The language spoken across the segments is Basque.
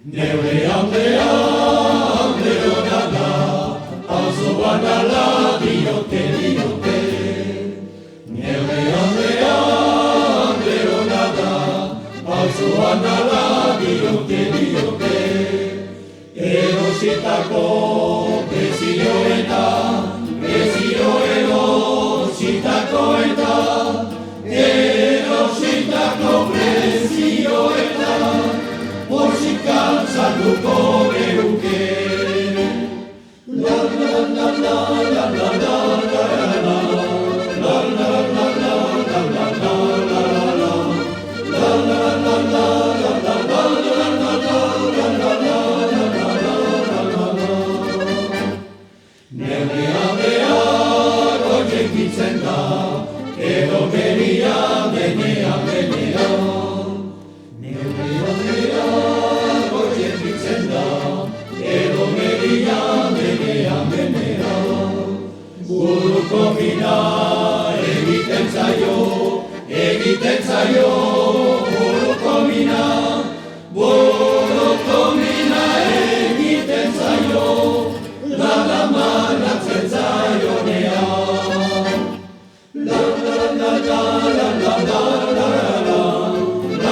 Neure aldea, alde hona da, auzoan ala diote. Neure aldea, alde hona da, auzoan ala diote. Erositako prezioetan, erositako prezioetan, Porzikan salduko geruke. La la la la la la la la la la la la la la Neure aldea goizekitzen da, edo beria denean. Neure aldea goizekitzen da, edo beria denean. Buruko mina egiten zaio, buruko mina egiten zaio, lana manatzen zaionean. La la la la la la la la la la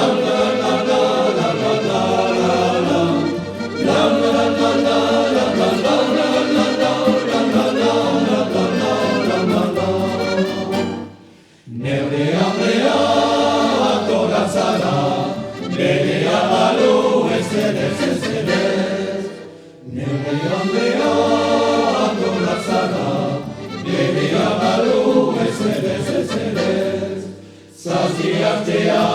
la la la la la la la la Neure aldea atora zara, berea balu ez edez. Neure aldea atora zara, berea balu ez edez. Zazi artea